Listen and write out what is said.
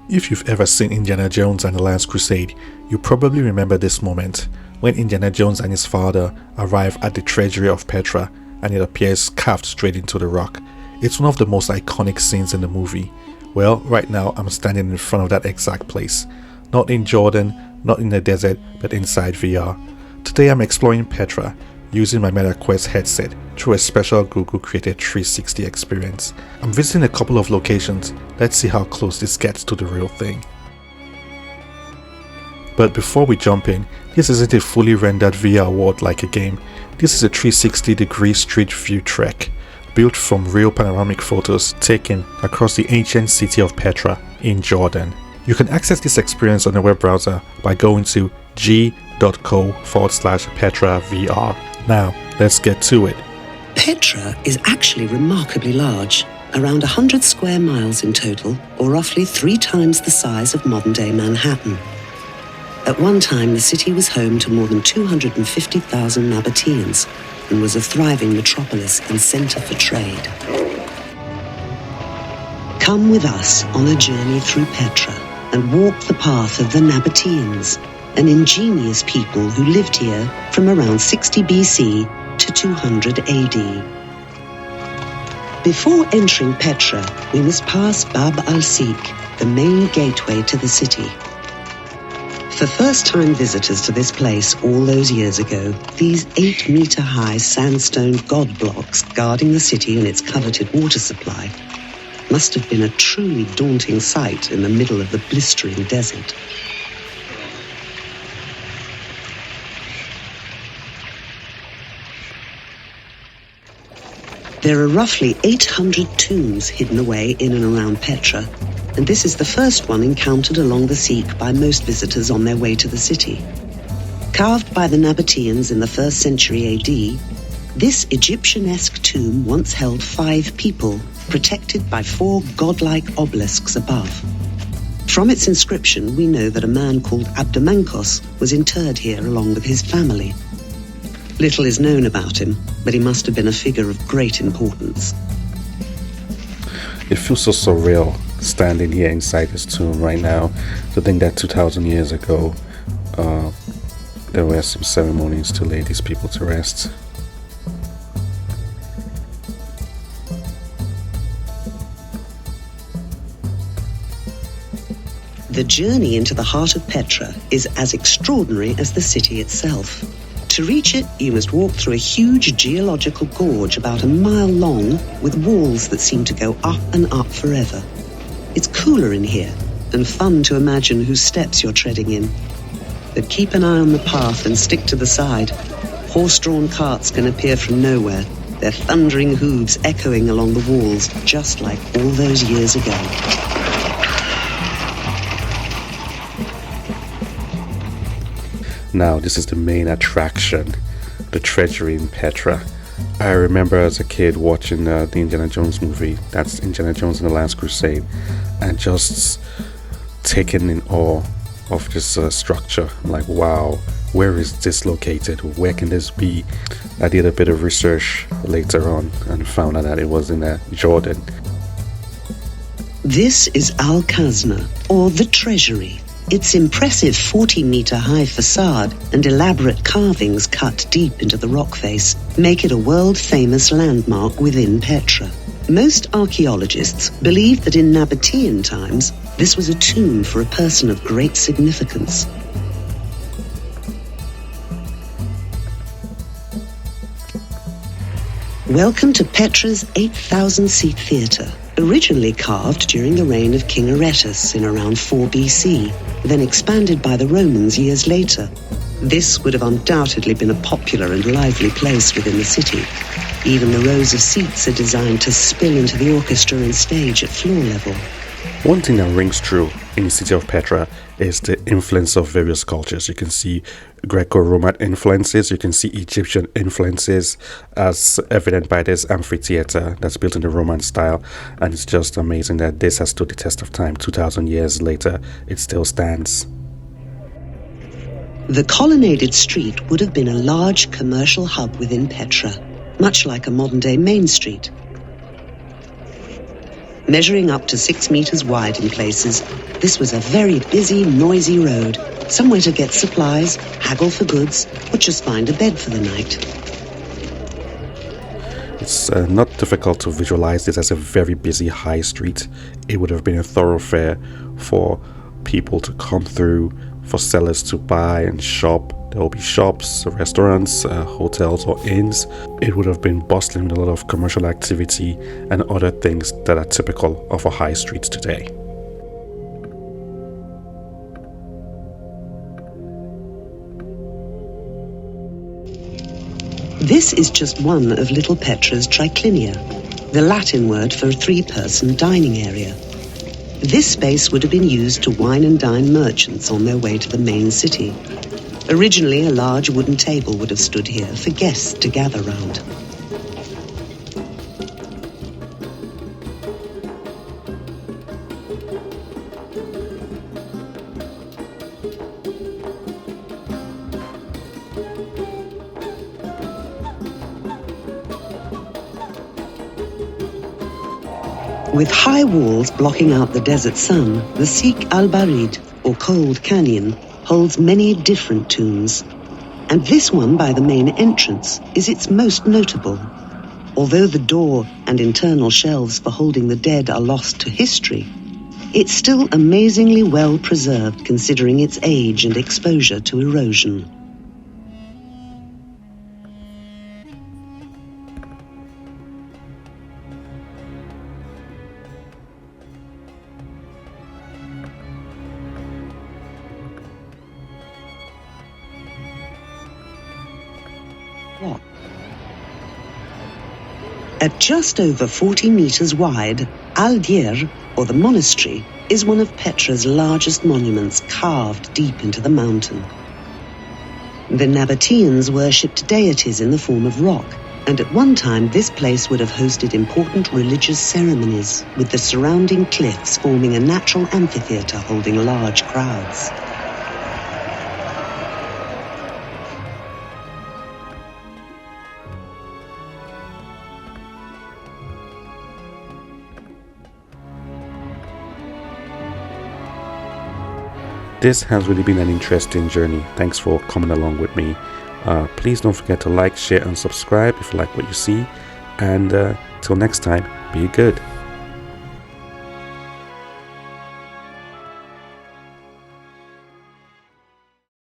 If you've ever seen Indiana Jones and the Last Crusade, you probably remember this moment when Indiana Jones and his father arrive at the Treasury of Petra and it appears carved straight into the rock. It's one of the most iconic scenes in the movie. Well, right now I'm standing in front of that exact place. Not in Jordan, not in the desert, but inside VR. Today I'm exploring Petra using my MetaQuest headset through a special Google created 360 experience. I'm visiting a couple of locations. Let's see how close this gets to the real thing. But before we jump in, this isn't a fully rendered VR world like a game. This is a 360-degree street view trek, built from real panoramic photos taken across the ancient city of Petra in Jordan. You can access this experience on the web browser by going to g.co/PetraVR. Now, let's get to it. Petra is actually remarkably large, around 100 square miles in total, or roughly 3 times the size of modern-day Manhattan. At one time, the city was home to more than 250,000 Nabataeans and was a thriving metropolis and center for trade. Come with us on a journey through Petra and walk the path of the Nabataeans, an ingenious people who lived here from around 60 BC to 200 AD. Before entering Petra, we must pass Bab Al-Siq, the main gateway to the city. For first-time visitors to this place all those years ago, these 8-meter-high sandstone god blocks guarding the city and its coveted water supply must have been a truly daunting sight in the middle of the blistering desert. There are roughly 800 tombs hidden away in and around Petra, and this is the first one encountered along the Siq by most visitors on their way to the city. Carved by the Nabataeans in the 1st century AD, this Egyptian-esque tomb once held 5 people, protected by 4 godlike obelisks above. From its inscription, we know that a man called Abdamankos was interred here along with his family. Little is known about him, but he must have been a figure of great importance. It feels so surreal standing here inside this tomb right now to think that 2,000 years ago there were some ceremonies to lay these people to rest. The journey into the heart of Petra is as extraordinary as the city itself. To reach it, you must walk through a huge geological gorge about a mile long with walls that seem to go up and up forever. It's cooler in here and fun to imagine whose steps you're treading in. But keep an eye on the path and stick to the side. Horse-drawn carts can appear from nowhere, their thundering hooves echoing along the walls just like all those years ago. Now, this is the main attraction, the Treasury in Petra. I remember as a kid watching the Indiana Jones movie, that's Indiana Jones and the Last Crusade, and just taken in awe of this structure. I'm like, wow, where is this located? Where can this be? I did a bit of research later on and found out that it was in Jordan. This is Khaznah, or the Treasury. Its impressive 40-meter-high facade and elaborate carvings cut deep into the rock face make it a world-famous landmark within Petra. Most archaeologists believe that in Nabataean times, this was a tomb for a person of great significance. Welcome to Petra's 8,000-seat theatre, originally carved during the reign of King Aretas in around 4 BC, then expanded by the Romans years later. This would have undoubtedly been a popular and lively place within the city. Even the rows of seats are designed to spill into the orchestra and stage at floor level. One thing that rings true in the city of Petra is the influence of various cultures. You can see Greco-Roman influences, you can see Egyptian influences, as evident by this amphitheater that's built in the Roman style, and it's just amazing that this has stood the test of time. 2,000 years later, it still stands. The Colonnaded Street would have been a large commercial hub within Petra, much like a modern-day main street. Measuring up to 6 meters wide in places, This was a very busy, noisy road, somewhere to get supplies, haggle for goods, or just find a bed for the night. It's not difficult to visualize this as a very busy high street. It would have been a thoroughfare for people to come through, for sellers to buy and shop. There will be shops, restaurants, hotels or inns. It would have been bustling with a lot of commercial activity and other things that are typical of a high street today. This is just one of little Petra's triclinia, the Latin word for a three-person dining area. This space would have been used to wine and dine merchants on their way to the main city. Originally, a large wooden table would have stood here for guests to gather round. With high walls blocking out the desert sun, the Siq al-Barid, or Cold Canyon, holds many different tombs. And this one by the main entrance is its most notable. Although the door and internal shelves for holding the dead are lost to history, it's still amazingly well preserved considering its age and exposure to erosion. At just over 40 meters wide, Al-Deir, or the Monastery, is one of Petra's largest monuments carved deep into the mountain. The Nabataeans worshipped deities in the form of rock, and at one time this place would have hosted important religious ceremonies, with the surrounding cliffs forming a natural amphitheater holding large crowds. This has really been an interesting journey. Thanks for coming along with me. Please don't forget to like, share and subscribe if you like what you see. And till next time, be good.